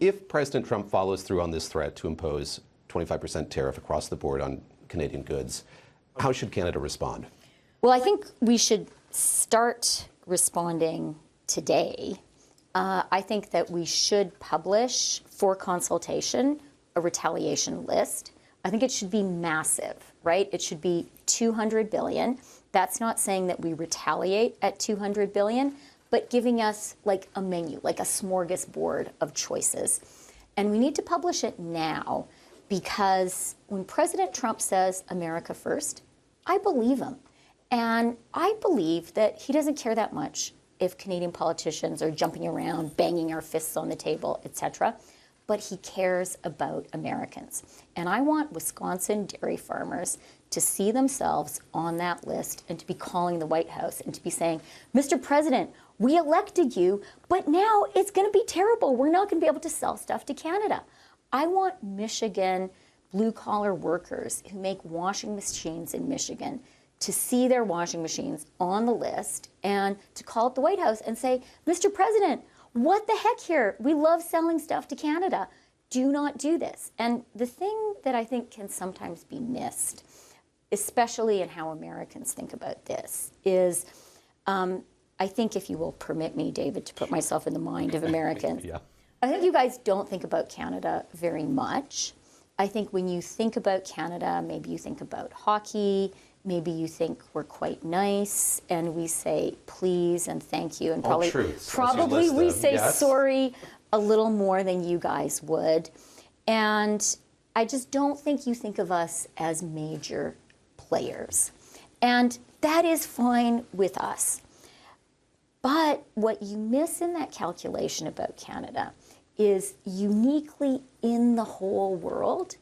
If President Trump follows through on this threat to impose 25% tariff across the board on Canadian goods, how should Canada respond? Well, I think we should start responding today. I think that we should publish for consultation a retaliation list. I think it should be massive, right? It should be $200 billion. That's not saying that we retaliate at $200 billion, but giving us like a menu, like a smorgasbord of choices. And we need to publish it now because when President Trump says America first, I believe him. And I believe that he doesn't care that much if Canadian politicians are jumping around, banging our fists on the table, etc. But he cares about Americans. And I want Wisconsin dairy farmers to see themselves on that list and to be calling the White House and to be saying, Mr. President, we elected you, but now it's going to be terrible. We're not going to be able to sell stuff to Canada. I want Michigan blue-collar workers who make washing machines in Michigan to see their washing machines on the list and to call up the White House and say, Mr. President, what the heck here? We love selling stuff to Canada. Do not do this. And the thing that I think can sometimes be missed, especially in how Americans think about this, is I think, if you will permit me, David, to put myself in the mind of Americans, yeah. I think you guys don't think about Canada very much. I think when you think about Canada, maybe you think about hockey, maybe you think we're quite nice, and we say please and thank you, and probably we say sorry a little more than you guys would. And I just don't think you think of us as major players. And that is fine with us. But what you miss in that calculation about Canada is uniquely in the whole world,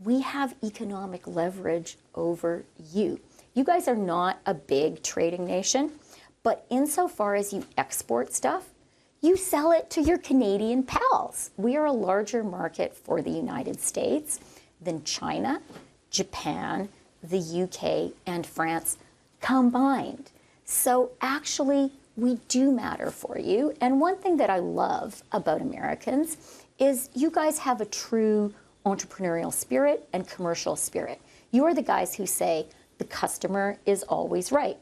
we have economic leverage over you. You guys are not a big trading nation, but insofar as you export stuff, you sell it to your Canadian pals. We are a larger market for the United States than China, Japan, the UK, and France combined. So actually, we do matter for you. And one thing that I love about Americans is you guys have a true entrepreneurial spirit and commercial spirit. You are the guys who say the customer is always right.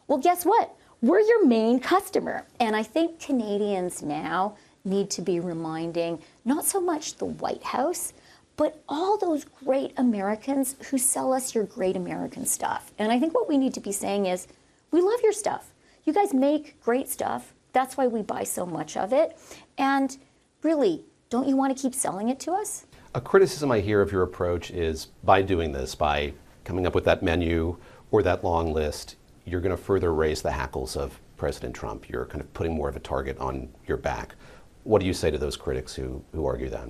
Well, guess what? We're your main customer. And I think Canadians now need to be reminding not so much the White House, but all those great Americans who sell us your great American stuff. And I think what we need to be saying is, we love your stuff. You guys make great stuff. That's why we buy so much of it. And really, don't you want to keep selling it to us? A criticism I hear of your approach is by doing this, by coming up with that menu or that long list, you're going to further raise the hackles of President Trump. You're kind of putting more of a target on your back. What do you say to those critics who argue that?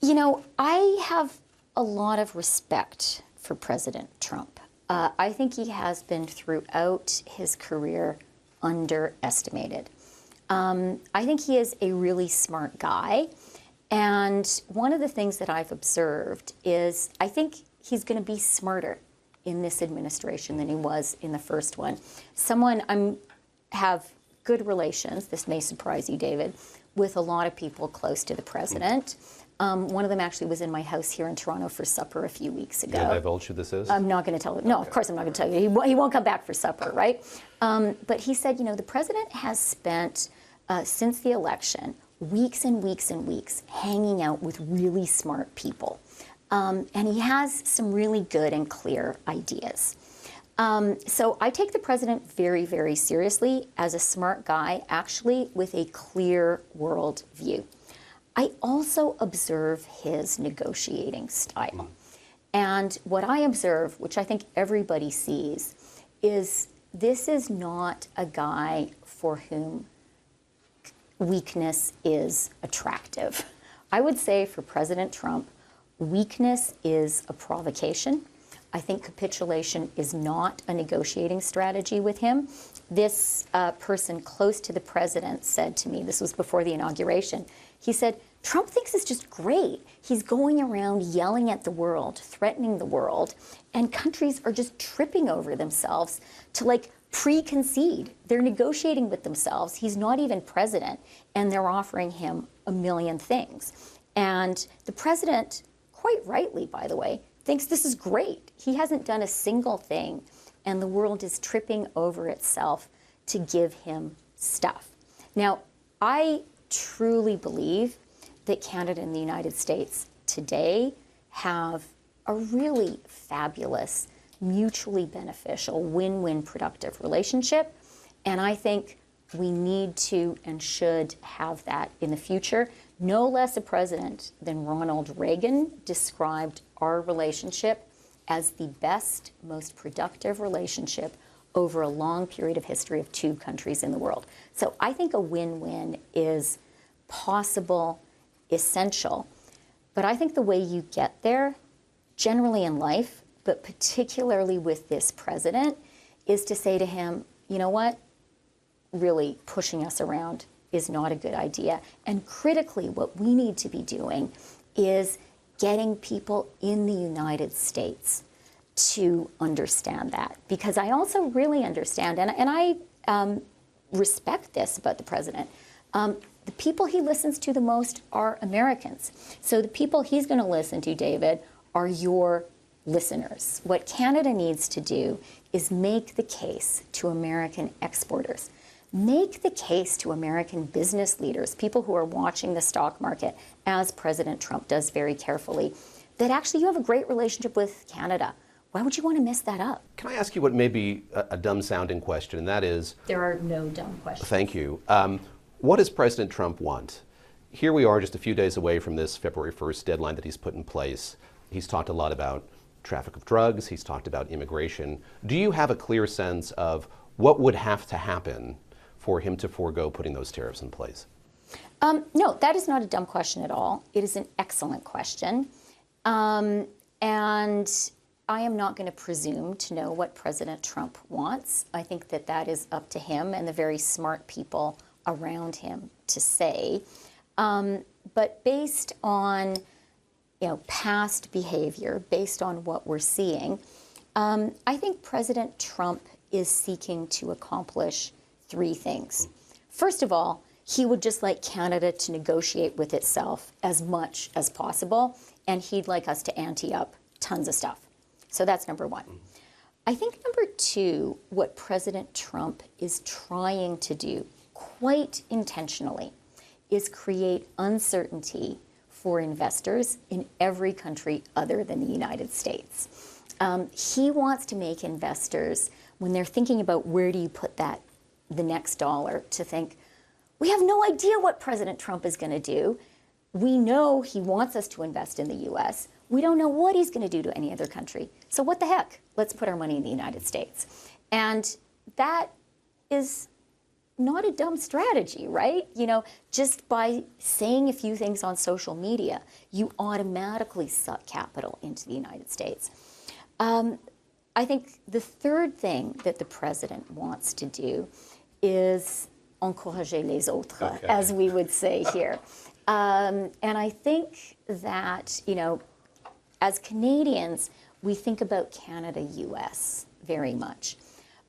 You know, I have a lot of respect for President Trump. I think he has been throughout his career underestimated. I think he is a really smart guy. And one of the things that I've observed is I think he's going to be smarter in this administration than he was in the first one. I have good relations, this may surprise you, David, with a lot of people close to the president. One of them actually was in my house here in Toronto for supper a few weeks ago. Can I divulge who this is? I'm not going to tell you. No, of course I'm not going to tell you. He won't come back for supper, right? But he said, the president has spent, since the election, weeks and weeks and weeks hanging out with really smart people. And he has some really good and clear ideas. So I take the president very, very seriously as a smart guy, actually with a clear world view. I also observe his negotiating style. And what I observe, which I think everybody sees, is this is not a guy for whom weakness is attractive. I would say for President Trump, weakness is a provocation. I think capitulation is not a negotiating strategy with him. This person close to the president said to me, this was before the inauguration, he said, Trump thinks it's just great. He's going around yelling at the world, threatening the world, and countries are just tripping over themselves to pre-concede. They're negotiating with themselves. He's not even president, and they're offering him a million things. And the president, quite rightly, by the way, thinks this is great. He hasn't done a single thing, and the world is tripping over itself to give him stuff. Now, I truly believe that Canada and the United States today have a really fabulous, mutually beneficial, win-win productive relationship. And I think we need to and should have that in the future. No less a president than Ronald Reagan described our relationship as the best, most productive relationship over a long period of history of two countries in the world. So I think a win-win is possible, essential. But I think the way you get there, generally in life, but particularly with this president, is to say to him, you know what, really pushing us around is not a good idea. And critically, what we need to be doing is getting people in the United States to understand that. Because I also really understand, and I respect this about the president, the people he listens to the most are Americans. So the people he's going to listen to, David, are your listeners. What Canada needs to do is make the case to American exporters. Make the case to American business leaders, people who are watching the stock market, as President Trump does very carefully, that actually you have a great relationship with Canada. Why would you want to mess that up? Can I ask you what may be a dumb-sounding question, and that is... There are no dumb questions. Thank you. What does President Trump want? Here we are just a few days away from this February 1st deadline that he's put in place. He's talked a lot about traffic of drugs. He's talked about immigration. Do you have a clear sense of what would have to happen for him to forego putting those tariffs in place? No, that is not a dumb question at all. It is an excellent question. And I am not going to presume to know what President Trump wants. I think that that is up to him and the very smart people around him to say. But based on past behavior, based on what we're seeing, I think President Trump is seeking to accomplish three things. First of all, he would just like Canada to negotiate with itself as much as possible, and he'd like us to ante up tons of stuff. So that's number one. I think number two, what President Trump is trying to do quite intentionally is create uncertainty for investors in every country other than the United States. He wants to make investors, when they're thinking about where do you put the next dollar, to think, we have no idea what President Trump is going to do. We know he wants us to invest in the U.S. We don't know what he's going to do to any other country. So what the heck? Let's put our money in the United States. And that is not a dumb strategy, right? Just by saying a few things on social media, you automatically suck capital into the United States. I think the third thing that the president wants to do is encourager les autres, as we would say here. And I think that, as Canadians, we think about Canada-US very much.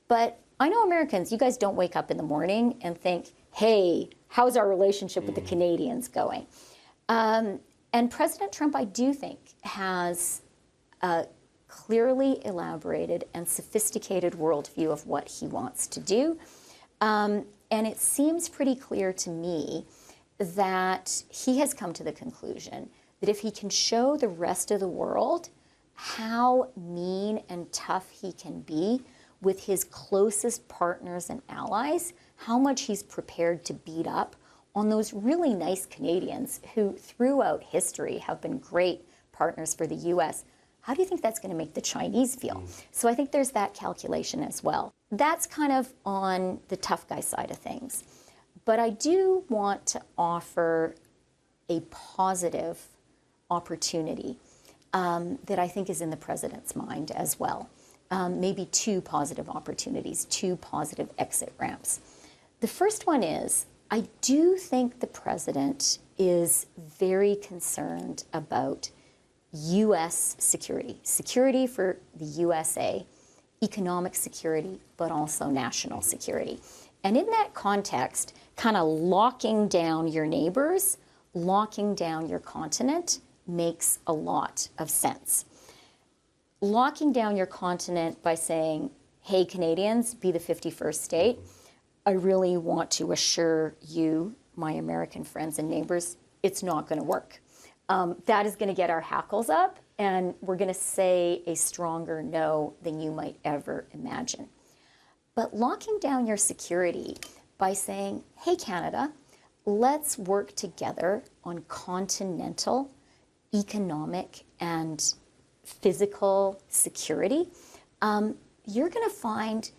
But I know Americans, you guys don't wake up in the morning and think, hey, how's our relationship with the Canadians going? And President Trump, I do think, has a clearly elaborated and sophisticated worldview of what he wants to do. And it seems pretty clear to me that he has come to the conclusion that if he can show the rest of the world how mean and tough he can be with his closest partners and allies, how much he's prepared to beat up on those really nice Canadians who throughout history have been great partners for the U.S., how do you think that's going to make the Chinese feel? So I think there's that calculation as well. That's kind of on the tough guy side of things. But I do want to offer a positive opportunity that I think is in the president's mind as well. Maybe two positive opportunities, two positive exit ramps. The first one is, I do think the president is very concerned about U.S. security for the USA economic security, but also national security. And in that context, kind of locking down your neighbors, locking down your continent makes a lot of sense. Locking down your continent by saying, hey, Canadians, be the 51st state, I really want to assure you, my American friends and neighbors, it's not going to work. That is going to get our hackles up, and we're going to say a stronger no than you might ever imagine. But locking down your security by saying, hey, Canada, let's work together on continental economic and physical security, you're going to find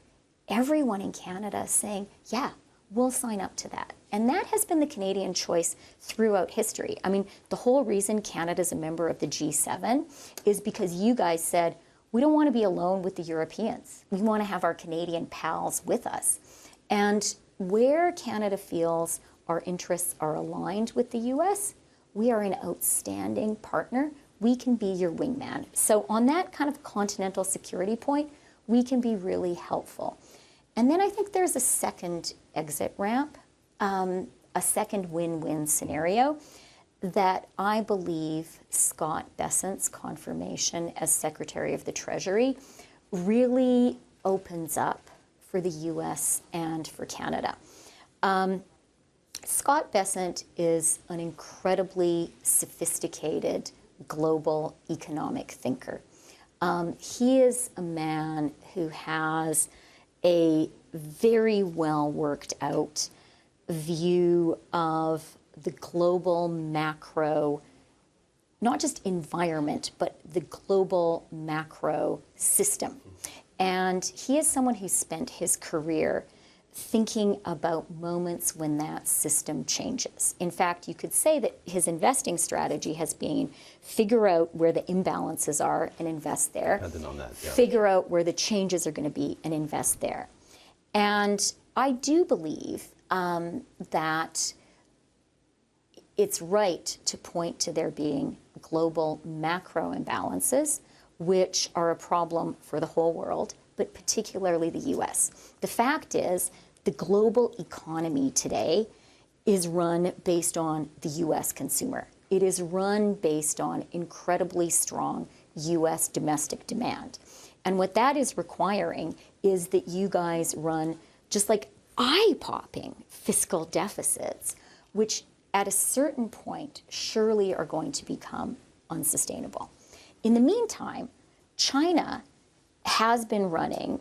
everyone in Canada saying, yeah, we'll sign up to that. And that has been the Canadian choice throughout history. I mean, the whole reason Canada's a member of the G7 is because you guys said, we don't want to be alone with the Europeans. We want to have our Canadian pals with us. And where Canada feels our interests are aligned with the US, we are an outstanding partner. We can be your wingman. So on that kind of continental security point, we can be really helpful. And then I think there's a second exit ramp, a second win-win scenario that I believe Scott Bessent's confirmation as Secretary of the Treasury really opens up for the US and for Canada. Scott Bessent is an incredibly sophisticated global economic thinker. He is a man who has a very well worked out view of the global macro, not just environment, but the global macro system. And he is someone who spent his career thinking about moments when that system changes. In fact, you could say that his investing strategy has been figure out where the imbalances are and invest there. Depending on that, yeah. Figure out where the changes are going to be and invest there. And I do believe that it's right to point to there being global macro imbalances, which are a problem for the whole world, but particularly the US. The fact is, the global economy today is run based on the US consumer. It is run based on incredibly strong US domestic demand. And what that is requiring is that you guys run just like eye-popping fiscal deficits, which at a certain point surely are going to become unsustainable. In the meantime, China has been running,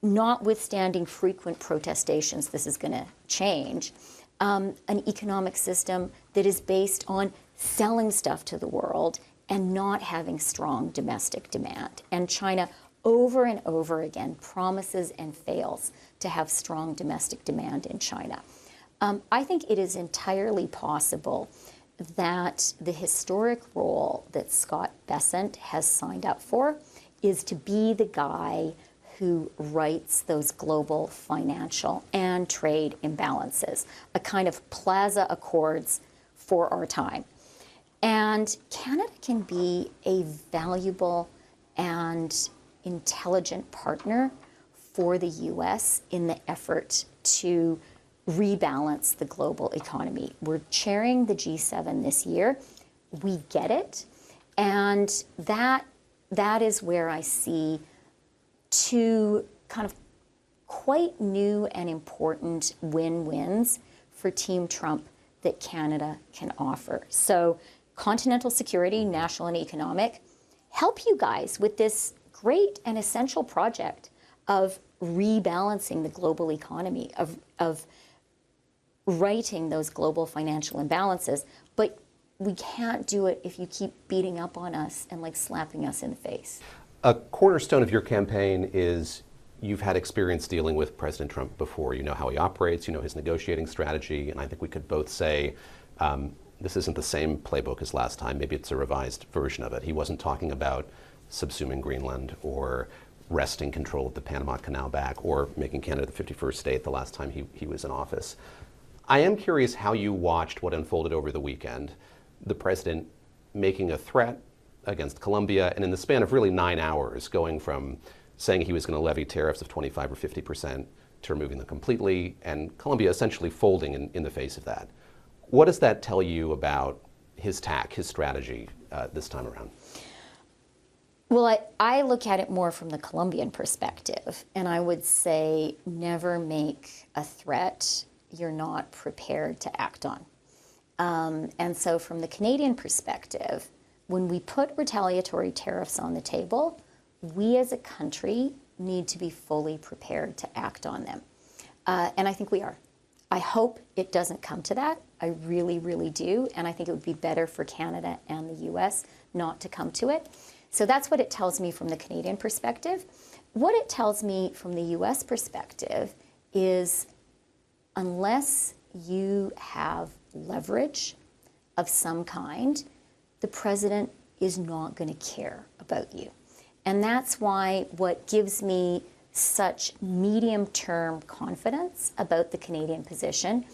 notwithstanding frequent protestations, this is going to change, an economic system that is based on selling stuff to the world and not having strong domestic demand. And China over and over again promises and fails to have strong domestic demand in China. I think it is entirely possible that the historic role that Scott Bessent has signed up for is to be the guy who writes those global financial and trade imbalances, a kind of Plaza Accords for our time. And Canada can be a valuable and intelligent partner for the US in the effort to rebalance the global economy. We're chairing the G7 this year. We get it. And that is where I see two kind of quite new and important win-wins for Team Trump that Canada can offer. So continental security, national and economic, help you guys with this great and essential project of rebalancing the global economy, of righting those global financial imbalances. But we can't do it if you keep beating up on us and like slapping us in the face. A cornerstone of your campaign is you've had experience dealing with President Trump before. You know how he operates, you know his negotiating strategy, and I think we could both say this isn't the same playbook as last time. Maybe it's a revised version of it. He wasn't talking about subsuming Greenland or wresting control of the Panama Canal back or making Canada the 51st state the last time he was in office. I am curious how you watched what unfolded over the weekend, the president making a threat against Colombia, and in the span of really 9 hours, going from saying he was going to levy tariffs of 25 or 50% to removing them completely, and Colombia essentially folding in the face of that. What does that tell you about his tack, his strategy this time around? Well, I look at it more from the Colombian perspective, and I would say never make a threat you're not prepared to act on. And so from the Canadian perspective, when we put retaliatory tariffs on the table, we as a country need to be fully prepared to act on them. And I think we are. I hope it doesn't come to that. I really, really do. And I think it would be better for Canada and the US not to come to it. So that's what it tells me from the Canadian perspective. What it tells me from the US perspective is unless you have leverage of some kind, the president is not going to care about you. And that's why what gives me such medium-term confidence about the Canadian position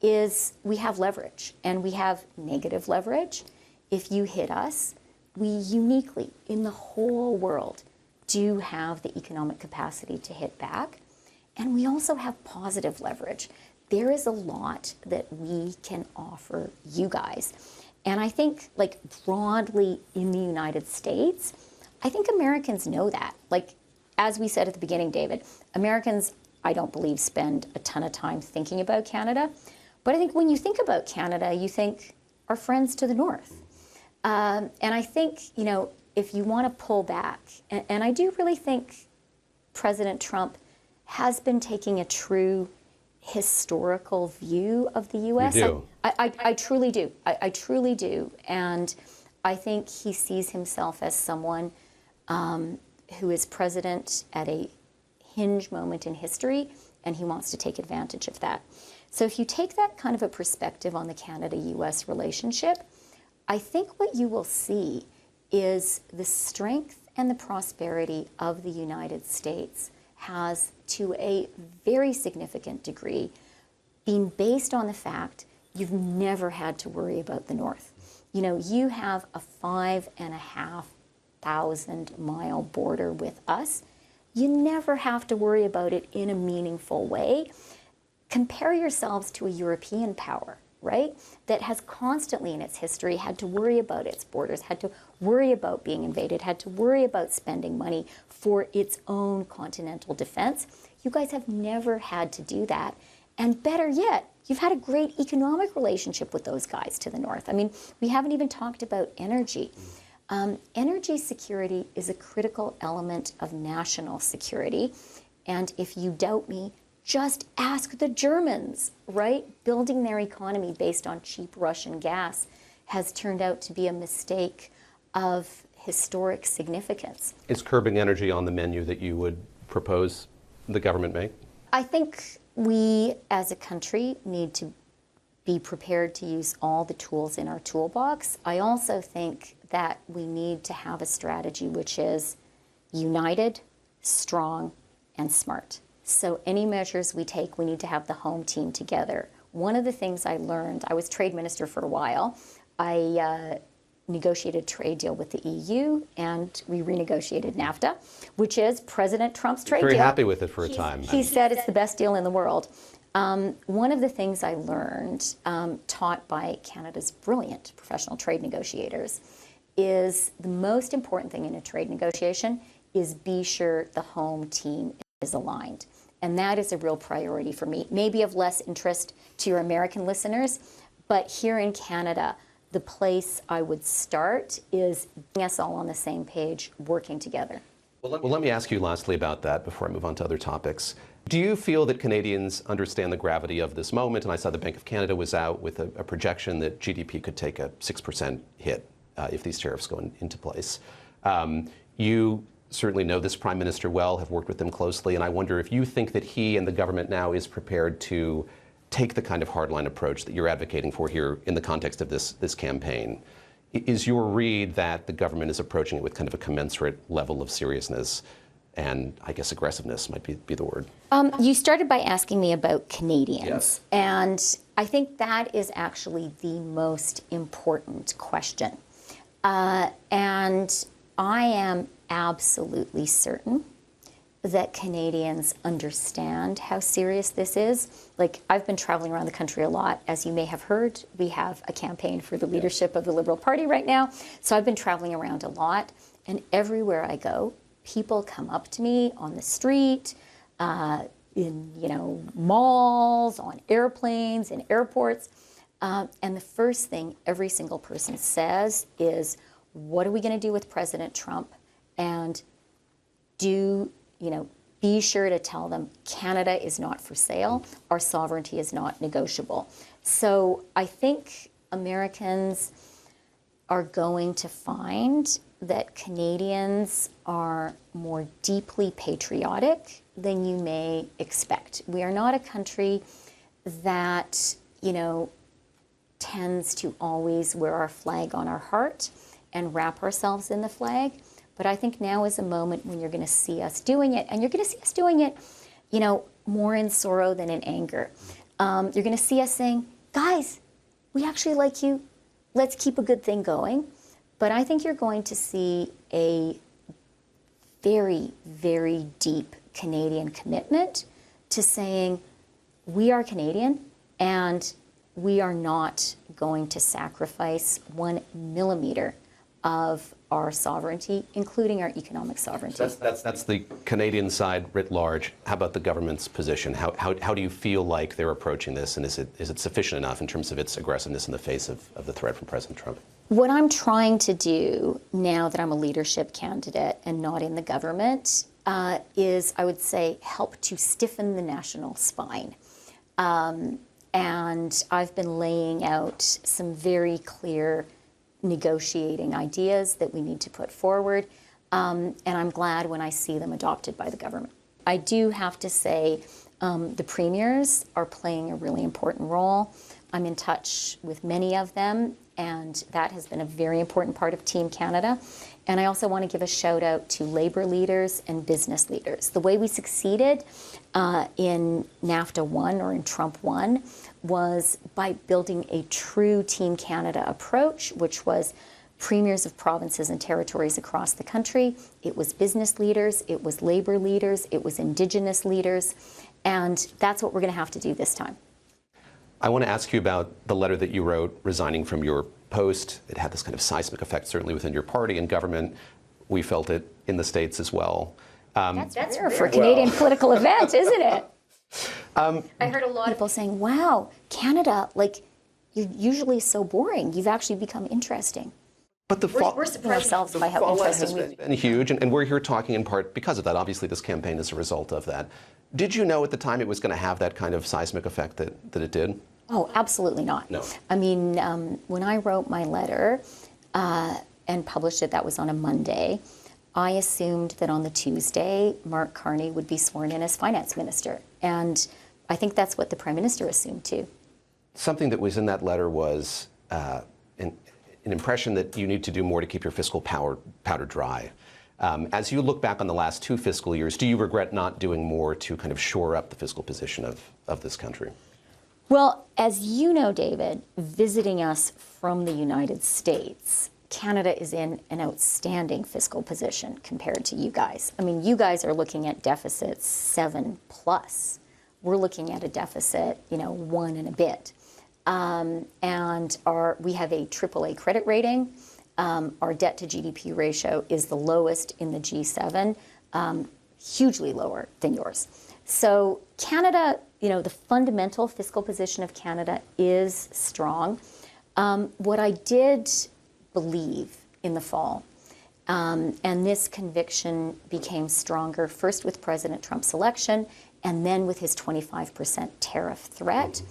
is we have leverage, and we have negative leverage. If you hit us, we uniquely, in the whole world, do have the economic capacity to hit back. And we also have positive leverage. There is a lot that we can offer you guys. And I think, like, broadly in the United States, I think Americans know that. Like, as we said at the beginning, David, Americans, I don't believe, spend a ton of time thinking about Canada. But I think when you think about Canada, you think our friends to the north. And I think, you know, if you want to pull back, and I do really think President Trump has been taking a true historical view of the U.S. You do. I truly do. I truly do. And I think he sees himself as someone who is president at a hinge moment in history, and he wants to take advantage of that. So if you take that kind of a perspective on the Canada-U.S. relationship, I think what you will see is the strength and the prosperity of the United States has, to a very significant degree, been based on the fact you've never had to worry about the North. You know, you have a 5,500-mile border with us. You never have to worry about it in a meaningful way. Compare yourselves to a European power, right, that has constantly in its history had to worry about its borders, had to worry about being invaded, had to worry about spending money for its own continental defense. You guys have never had to do that. And better yet, you've had a great economic relationship with those guys to the north. I mean, we haven't even talked about energy. Energy security is a critical element of national security. And if you doubt me, just ask the Germans, right? Building their economy based on cheap Russian gas has turned out to be a mistake of historic significance. Is curbing energy on the menu that you would propose the government make? I think we as a country need to be prepared to use all the tools in our toolbox. I also think that we need to have a strategy which is united, strong, and smart. So any measures we take, we need to have the home team together. One of the things I learned, I was trade minister for a while. I negotiated a trade deal with the EU, and we renegotiated NAFTA, which is President Trump's trade deal. Very happy with it for a time. He said it's the best deal in the world. One of the things I learned, taught by Canada's brilliant professional trade negotiators, is the most important thing in a trade negotiation is be sure the home team is aligned. And that is a real priority for me. Maybe of less interest to your American listeners, but here in Canada, the place I would start is getting us all on the same page, working together. Well, let me ask you lastly about that before I move on to other topics. Do you feel that Canadians understand the gravity of this moment? And I saw the Bank of Canada was out with a projection that GDP could take a 6% hit if these tariffs go into place. You certainly know this Prime Minister well, have worked with him closely, and I wonder if you think that he and the government now is prepared to take the kind of hardline approach that you're advocating for here in the context of this campaign. Is your read that the government is approaching it with kind of a commensurate level of seriousness and, I guess, aggressiveness might be the word? You started by asking me about Canadians. Yes. And I think that is actually the most important question. And I am absolutely certain that Canadians understand how serious this is. Like, I've been traveling around the country a lot. As you may have heard, we have a campaign for the leadership of the Liberal Party right now. So I've been traveling around a lot, and everywhere I go, people come up to me on the street, in malls, on airplanes, in airports, and the first thing every single person says is, what are we going to do with President Trump? And be sure to tell them Canada is not for sale. Our sovereignty is not negotiable. So I think Americans are going to find that Canadians are more deeply patriotic than you may expect. We are not a country that, tends to always wear our flag on our heart and wrap ourselves in the flag. But I think now is a moment when you're going to see us doing it, and you're going to see us doing it, more in sorrow than in anger. You're going to see us saying, guys, we actually like you. Let's keep a good thing going. But I think you're going to see a very, very deep Canadian commitment to saying, we are Canadian, and we are not going to sacrifice 1 millimeter of our sovereignty, including our economic sovereignty. That's the Canadian side writ large. How about the government's position? How do you feel like they're approaching this, and is it sufficient enough in terms of its aggressiveness in the face of the threat from President Trump? What I'm trying to do now that I'm a leadership candidate and not in the government is, I would say, help to stiffen the national spine. And I've been laying out some very clear negotiating ideas that we need to put forward, and I'm glad when I see them adopted by the government. I do have to say the premiers are playing a really important role. I'm in touch with many of them, and that has been a very important part of Team Canada. And I also want to give a shout out to labor leaders and business leaders. The way we succeeded in NAFTA 1 or in Trump 1 was by building a true Team Canada approach, which was premiers of provinces and territories across the country. It was business leaders, it was labor leaders, it was Indigenous leaders, and that's what we're going to have to do this time. I want to ask you about the letter that you wrote resigning from your post. It had this kind of seismic effect, certainly within your party and government. We felt it in the States as well. That's rare for a Canadian political event, isn't it? I heard a lot of people saying, wow, Canada, you're usually so boring. You've actually become interesting. But we're surprising ourselves by how interesting we've been huge, and we're here talking in part because of that. Obviously, this campaign is a result of that. Did you know at the time it was going to have that kind of seismic effect that it did? Oh, absolutely not. No. I mean, when I wrote my letter and published it, that was on a Monday, I assumed that on the Tuesday, Mark Carney would be sworn in as finance minister. And I think that's what the Prime Minister assumed too. Something that was in that letter was an impression that you need to do more to keep your fiscal powder dry. As you look back on the last 2 fiscal years, do you regret not doing more to kind of shore up the fiscal position of this country? Well, as you know, David, visiting us from the United States, Canada is in an outstanding fiscal position compared to you guys. I mean, you guys are looking at deficits 7+. We're looking at a deficit, 1 and a bit. And we have a AAA credit rating. Our debt to GDP ratio is the lowest in the G7, hugely lower than yours. So Canada, the fundamental fiscal position of Canada is strong. What I did believe in the fall, and this conviction became stronger first with President Trump's election and then with his 25% tariff threat,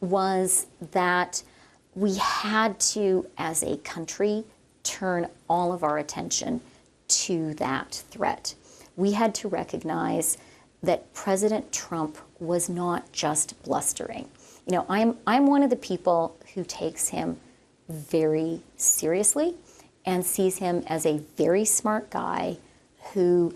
was that we had to, as a country, turn all of our attention to that threat. We had to recognize that President Trump was not just blustering. I'm one of the people who takes him very seriously and sees him as a very smart guy who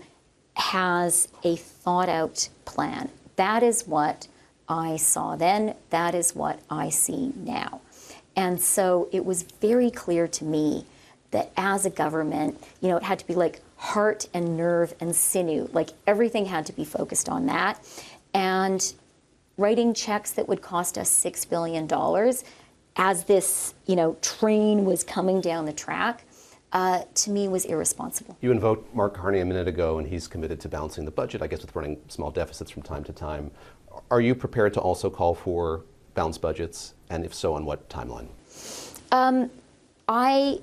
has a thought-out plan. That is what I saw then. That is what I see now. And so it was very clear to me that as a government, it had to be like heart and nerve and sinew. Like everything had to be focused on that. And writing checks that would cost us $6 billion as this, train was coming down the track, to me was irresponsible. You invoked Mark Carney a minute ago, and he's committed to balancing the budget, I guess with running small deficits from time to time. Are you prepared to also call for balanced budgets? And if so, on what timeline? I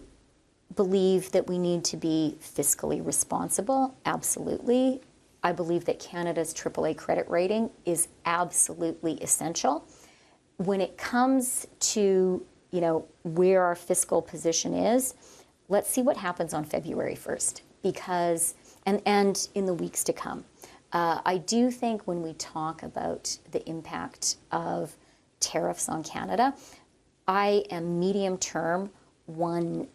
believe that we need to be fiscally responsible, absolutely. I believe that Canada's AAA credit rating is absolutely essential. When it comes to, where our fiscal position is, let's see what happens on February 1st, because, and in the weeks to come. I do think when we talk about the impact of tariffs on Canada, I am medium term 1,000%,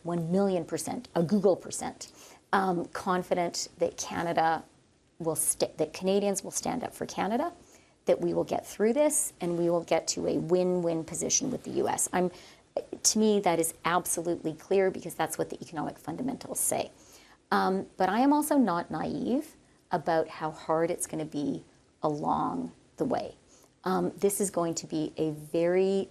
1,000,000%, a Google percent, confident that that Canadians will stand up for Canada, that we will get through this, and we will get to a win-win position with the U.S. To me, that is absolutely clear because that's what the economic fundamentals say. But I am also not naive about how hard it's going to be along the way. This is going to be a very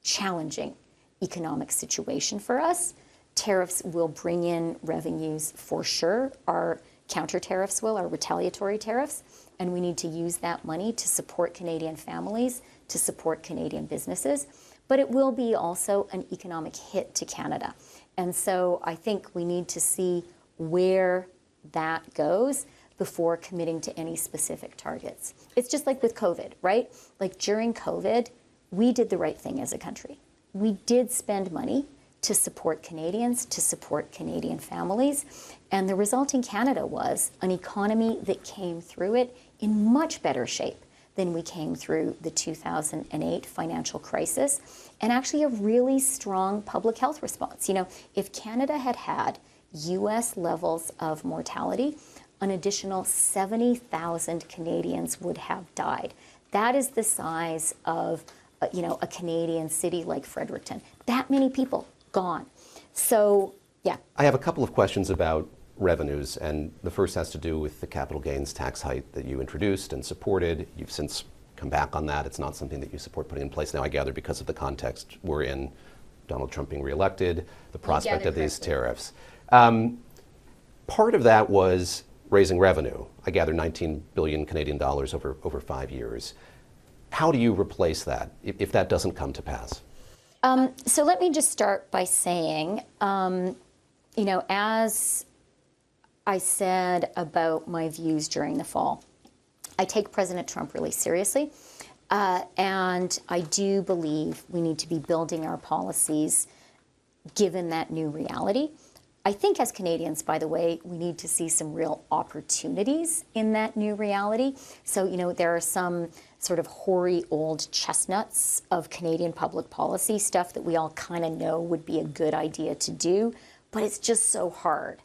challenging economic situation for us. Tariffs will bring in revenues for sure. Our counter tariffs will, our retaliatory tariffs, and we need to use that money to support Canadian families, to support Canadian businesses. But it will be also an economic hit to Canada. And so I think we need to see where that goes before committing to any specific targets. It's just like with COVID, right? Like during COVID, we did the right thing as a country. We did spend money to support Canadians, to support Canadian families. And the result in Canada was an economy that came through it in much better shape than we came through the 2008 financial crisis, and actually a really strong public health response. If Canada had had US levels of mortality, an additional 70,000 Canadians would have died. That is the size of a Canadian city like Fredericton. That many people gone. So, yeah. I have a couple of questions about revenues, and the first has to do with the capital gains tax hike that you introduced and supported. You've since come back on that. It's not something that you support putting in place now, I gather, because of the context we're in, Donald Trump being reelected, the prospect of these tariffs. Part of that was raising revenue. I gather 19 billion Canadian dollars over 5 years. How do you replace that if that doesn't come to pass? So let me just start by saying, as I said about my views during the fall, I take President Trump really seriously, and I do believe we need to be building our policies given that new reality. I think as Canadians, by the way, we need to see some real opportunities in that new reality. So, there are some sort of hoary old chestnuts of Canadian public policy stuff that we all kind of know would be a good idea to do, but it's just so hard.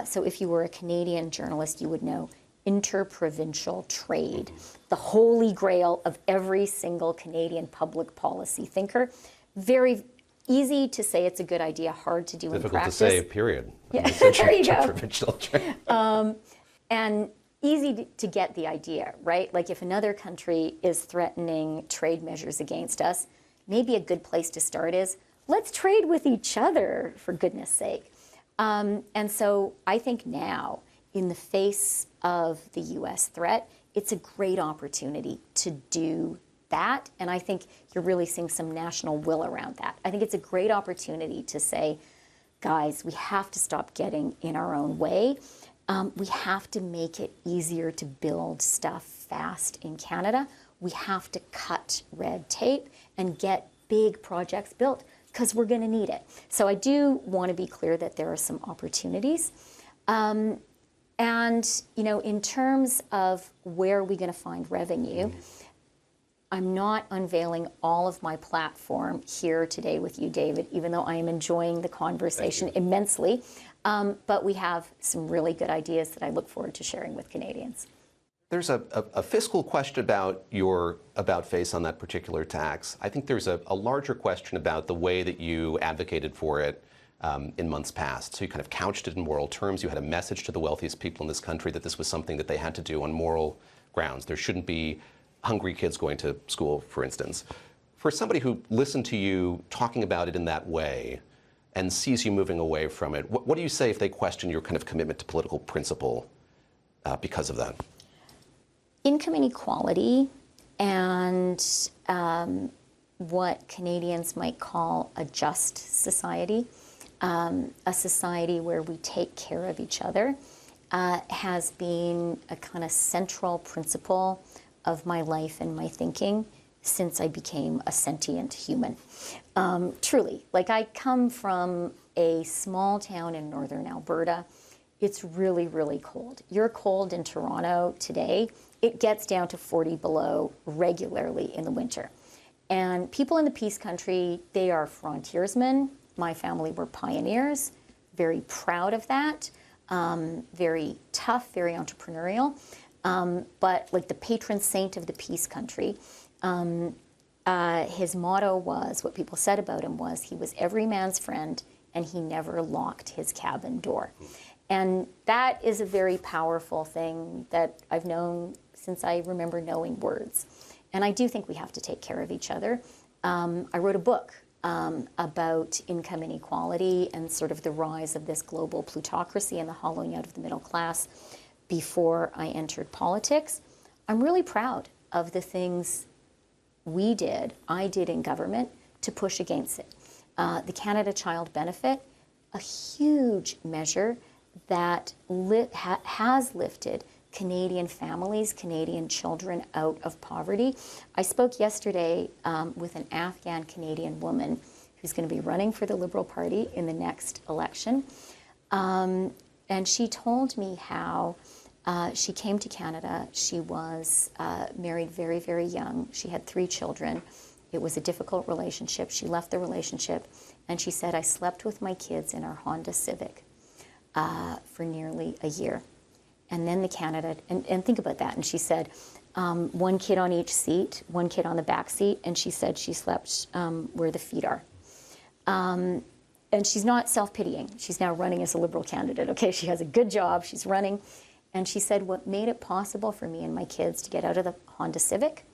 So if you were a Canadian journalist, you would know interprovincial trade, the holy grail of every single Canadian public policy thinker. Very easy to say it's a good idea, hard to do in practice. Difficult to say, period. Yeah, there you go. Interprovincial trade. And easy to get the idea, right? Like if another country is threatening trade measures against us, maybe a good place to start is, let's trade with each other, for goodness sake. And so I think now, in the face of the U.S. threat, it's a great opportunity to do that. And I think you're really seeing some national will around that. I think it's a great opportunity to say, guys, we have to stop getting in our own way. We have to make it easier to build stuff fast in Canada. We have to cut red tape and get big projects built, because we're going to need it. So I do want to be clear that there are some opportunities. And, in terms of where are we going to find revenue, I'm not unveiling all of my platform here today with you, David, even though I am enjoying the conversation immensely. But we have some really good ideas that I look forward to sharing with Canadians. There's a fiscal question about your about face on that particular tax. I think there's a larger question about the way that you advocated for it in months past. So you kind of couched it in moral terms. You had a message to the wealthiest people in this country that this was something that they had to do on moral grounds. There shouldn't be hungry kids going to school, for instance. For somebody who listened to you talking about it in that way and sees you moving away from it, what do you say if they question your kind of commitment to political principle because of that? Income inequality and what Canadians might call a just society, a society where we take care of each other, has been a kind of central principle of my life and my thinking since I became a sentient human. Truly, like I come from a small town in northern Alberta. It's really, really cold. You're cold in Toronto today. It gets down to 40 below regularly in the winter. And people in the Peace Country, they are frontiersmen. My family were pioneers, very proud of that, very tough, very entrepreneurial. But like the patron saint of the Peace Country, his motto was, what people said about him was, he was every man's friend and he never locked his cabin door. And that is a very powerful thing that I've known since I remember knowing words. And I do think we have to take care of each other. I wrote a book about income inequality and sort of the rise of this global plutocracy and the hollowing out of the middle class before I entered politics. I'm really proud of the things I did in government to push against it. The Canada Child Benefit, a huge measure that has lifted Canadian families, Canadian children out of poverty. I spoke yesterday with an Afghan Canadian woman who's going to be running for the Liberal Party in the next election. And she told me how she came to Canada. She was married very, very young. She had 3 children. It was a difficult relationship. She left the relationship, and she said, I slept with my kids in our Honda Civic for nearly a year. And then and think about that. And she said, 1 kid on each seat, 1 kid on the back seat, and she said she slept where the feet are. And she's not self-pitying. She's now running as a Liberal candidate, okay? She has a good job, she's running. And she said, what made it possible for me and my kids to get out of the Honda Civic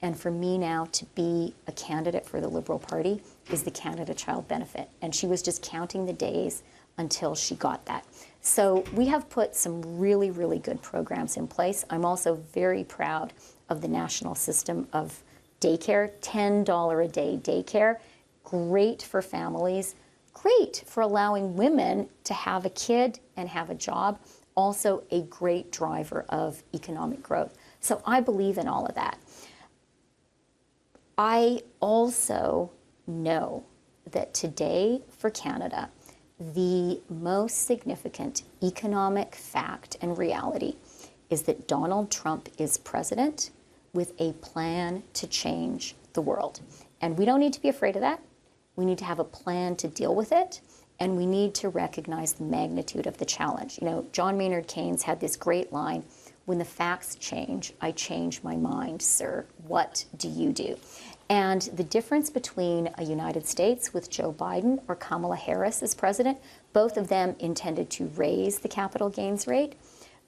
and for me now to be a candidate for the Liberal Party is the Canada Child Benefit. And she was just counting the days until she got that. So we have put some really, really good programs in place. I'm also very proud of the national system of daycare, $10 a day daycare, great for families, great for allowing women to have a kid and have a job, also a great driver of economic growth. So I believe in all of that. I also know that today for Canada, the most significant economic fact and reality is that Donald Trump is president with a plan to change the world. And we don't need to be afraid of that. We need to have a plan to deal with it, and we need to recognize the magnitude of the challenge. You know, John Maynard Keynes had this great line, when the facts change, I change my mind, sir. What do you do? And the difference between a United States with Joe Biden or Kamala Harris as president, both of them intended to raise the capital gains rate,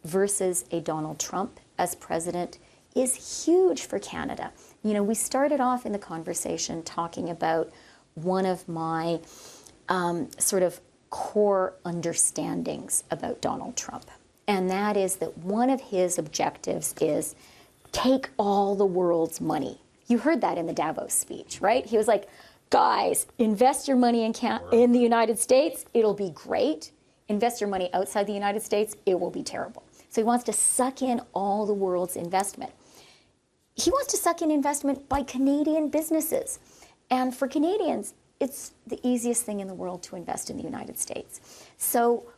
versus a Donald Trump as president is huge for Canada. You know, we started off in the conversation talking about one of my sort of core understandings about Donald Trump. And that is that one of his objectives is take all the world's money. You heard that in the Davos speech, right? He was like, guys, invest your money in the United States, it'll be great. Invest your money outside the United States, it will be terrible. So he wants to suck in all the world's investment. He wants to suck in investment by Canadian businesses. And for Canadians, it's the easiest thing in the world to invest in the United States. So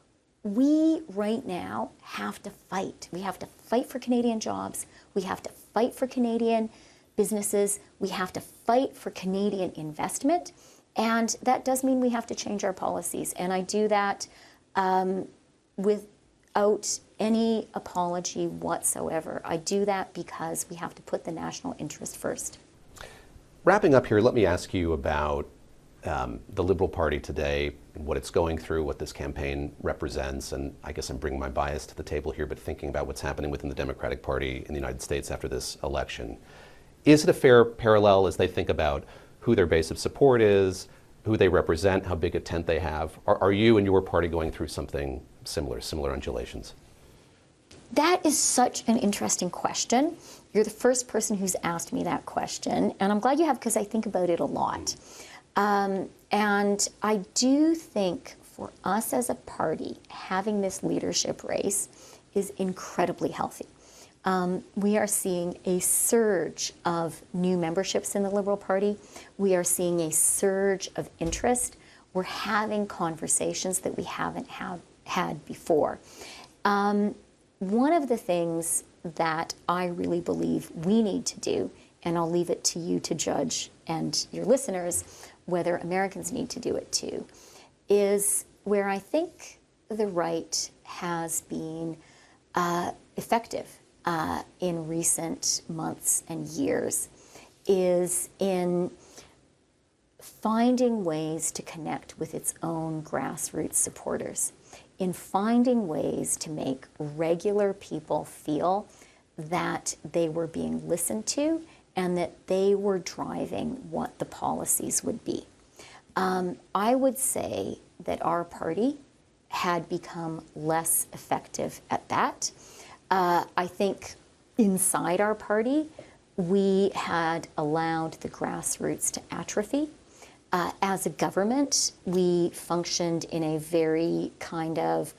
we right now have to fight. We have to fight for Canadian jobs. We have to fight for Canadian businesses. We have to fight for Canadian investment. And that does mean we have to change our policies. And I do that without any apology whatsoever. I do that because we have to put the national interest first. Wrapping up here, let me ask you about the Liberal Party today, what it's going through, what this campaign represents, and I guess I'm bringing my bias to the table here, but thinking about what's happening within the Democratic Party in the United States after this election. Is it a fair parallel as they think about who their base of support is, who they represent, how big a tent they have? Are you and your party going through something similar undulations? That is such an interesting question. You're the first person who's asked me that question, and I'm glad you have because I think about it a lot. And I do think for us as a party, having this leadership race is incredibly healthy. We are seeing a surge of new memberships in the Liberal Party. We are seeing a surge of interest. We're having conversations that we haven't had before. One of the things that I really believe we need to do, and I'll leave it to you to judge and your listeners whether Americans need to do it too, is where I think the right has been effective in recent months and years, is in finding ways to connect with its own grassroots supporters, in finding ways to make regular people feel that they were being listened to and that they were driving what the policies would be. I would say that our party had become less effective at that. I think inside our party, we had allowed the grassroots to atrophy. As a government, we functioned in a very kind of,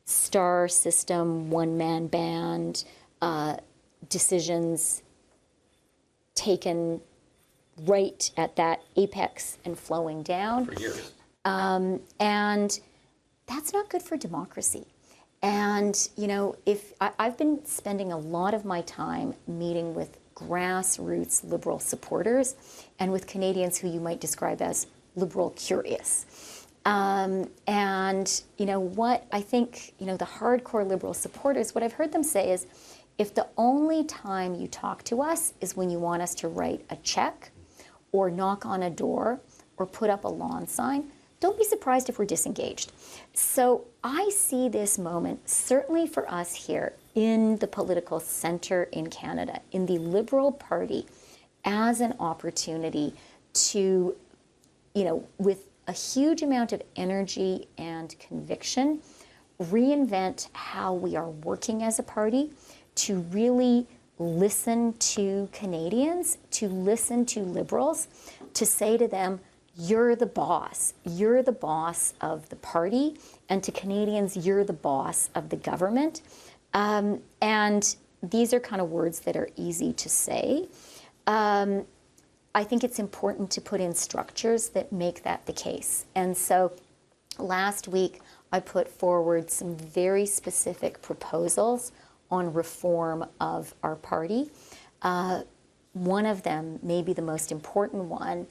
star system, one-man band, decisions taken right at that apex and flowing down. For years. And that's not good for democracy. And, if I've been spending a lot of my time meeting with grassroots Liberal supporters and with Canadians who you might describe as Liberal curious. And, what I think, the hardcore Liberal supporters, what I've heard them say is, if the only time you talk to us is when you want us to write a check or knock on a door or put up a lawn sign, don't be surprised if we're disengaged. So I see this moment, certainly for us here in the political center in Canada, in the Liberal Party, as an opportunity to, with a huge amount of energy and conviction, reinvent how we are working as a party, to really listen to Canadians, to listen to Liberals, to say to them, you're the boss. You're the boss of the party. And to Canadians, you're the boss of the government. And these are kind of words that are easy to say. I think it's important to put in structures that make that the case. And so last week, I put forward some very specific proposals on reform of our party. One of them, maybe the most important one,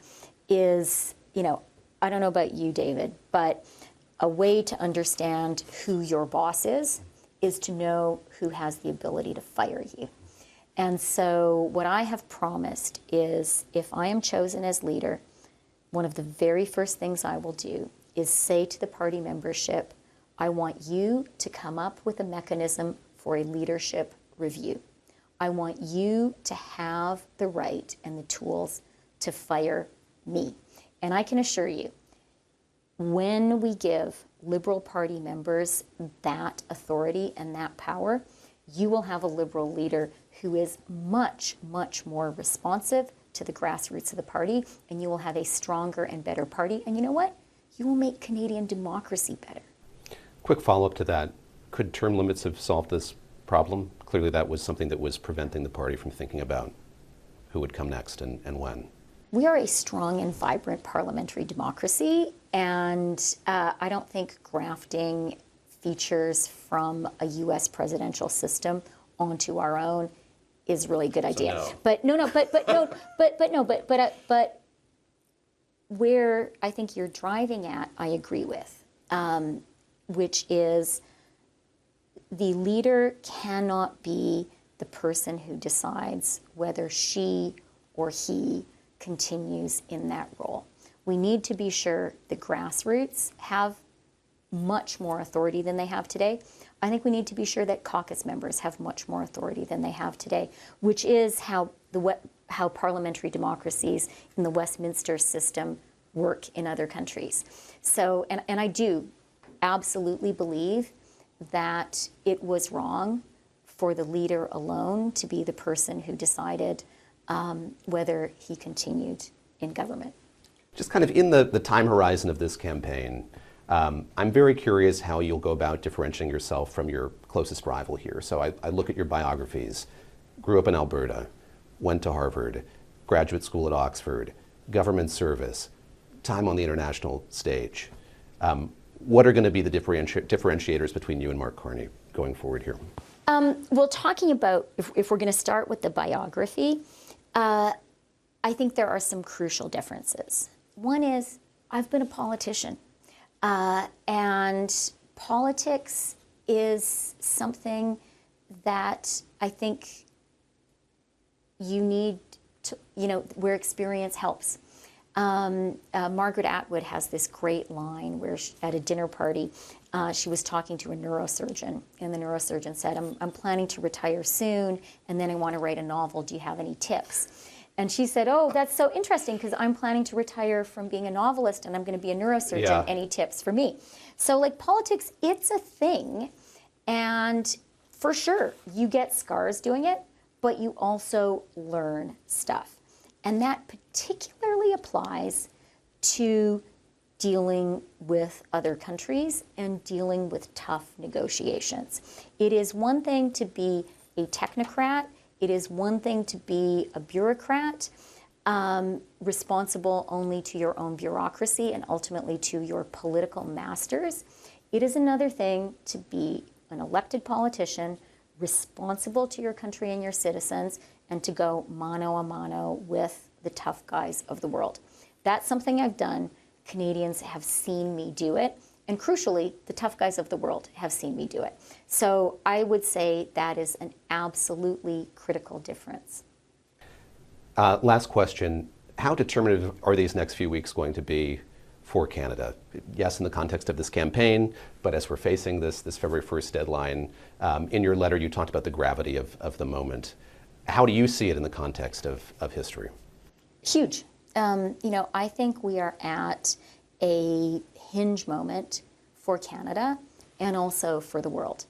is, I don't know about you, David, but a way to understand who your boss is to know who has the ability to fire you. And so what I have promised is, if I am chosen as leader, one of the very first things I will do is say to the party membership, I want you to come up with a mechanism for a leadership review. I want you to have the right and the tools to fire me. And I can assure you, when we give Liberal Party members that authority and that power, you will have a Liberal leader who is much, much more responsive to the grassroots of the party, and you will have a stronger and better party. And you know what? You will make Canadian democracy better. Quick follow-up to that. Could term limits have solved this problem? Clearly that was something that was preventing the party from thinking about who would come next and when. We are a strong and vibrant parliamentary democracy, and I don't think grafting features from a U.S. presidential system onto our own is really a good idea. No. But where I think you're driving at, I agree with, which is the leader cannot be the person who decides whether she or he continues in that role. We need to be sure the grassroots have much more authority than they have today. I think we need to be sure that caucus members have much more authority than they have today, which is how parliamentary democracies in the Westminster system work in other countries. So, and I do absolutely believe that it was wrong for the leader alone to be the person who decided whether he continued in government. Just kind of in the time horizon of this campaign, I'm very curious how you'll go about differentiating yourself from your closest rival here. So I look at your biographies. Grew up in Alberta, went to Harvard, graduate school at Oxford, government service, time on the international stage. What are going to be the differentiators between you and Mark Carney going forward here? Well, talking about, if we're going to start with the biography, I think there are some crucial differences. One is, I've been a politician, and politics is something that I think you need to, where experience helps. Margaret Atwood has this great line where at a dinner party, she was talking to a neurosurgeon, and the neurosurgeon said, I'm planning to retire soon, and then I want to write a novel. Do you have any tips? And she said, oh, that's so interesting, because I'm planning to retire from being a novelist, and I'm going to be a neurosurgeon. Yeah. Any tips for me? So, like, politics, it's a thing, and for sure, you get scars doing it, but you also learn stuff. And that particularly applies to dealing with other countries and dealing with tough negotiations. It is one thing to be a technocrat. It is one thing to be a bureaucrat, responsible only to your own bureaucracy and ultimately to your political masters. It is another thing to be an elected politician, responsible to your country and your citizens, and to go mano a mano with the tough guys of the world. That's something I've done. Canadians have seen me do it. And crucially, the tough guys of the world have seen me do it. So I would say that is an absolutely critical difference. Last question. How determinative are these next few weeks going to be for Canada? Yes, in the context of this campaign, but as we're facing this February 1st deadline, in your letter you talked about the gravity of the moment. How do you see it in the context of history? Huge. I think we are at a hinge moment for Canada and also for the world.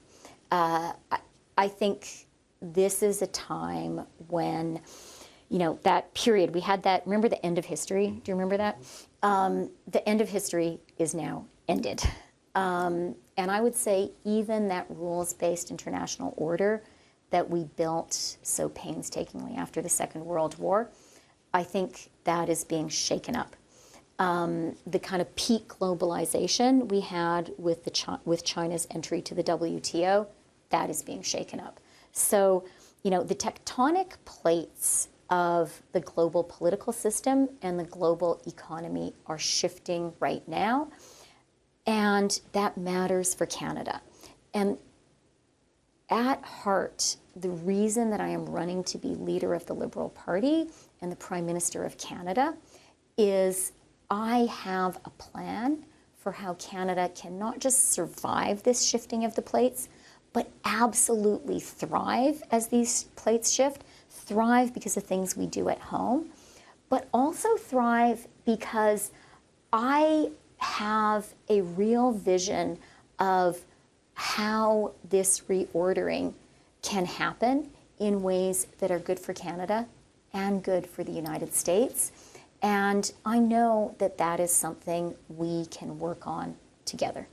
I think this is a time when, that period, we had that, remember the end of history? Do you remember that? The end of history is now ended. And I would say even that rules-based international order that we built so painstakingly after the Second World War, I think that is being shaken up. The kind of peak globalization we had with China's entry to the WTO, that is being shaken up. So, the tectonic plates of the global political system and the global economy are shifting right now, and that matters for Canada. And at heart, the reason that I am running to be leader of the Liberal Party and the Prime Minister of Canada is I have a plan for how Canada can not just survive this shifting of the plates, but absolutely thrive as these plates shift, thrive because of things we do at home, but also thrive because I have a real vision of how this reordering can happen in ways that are good for Canada and good for the United States. And I know that that is something we can work on together.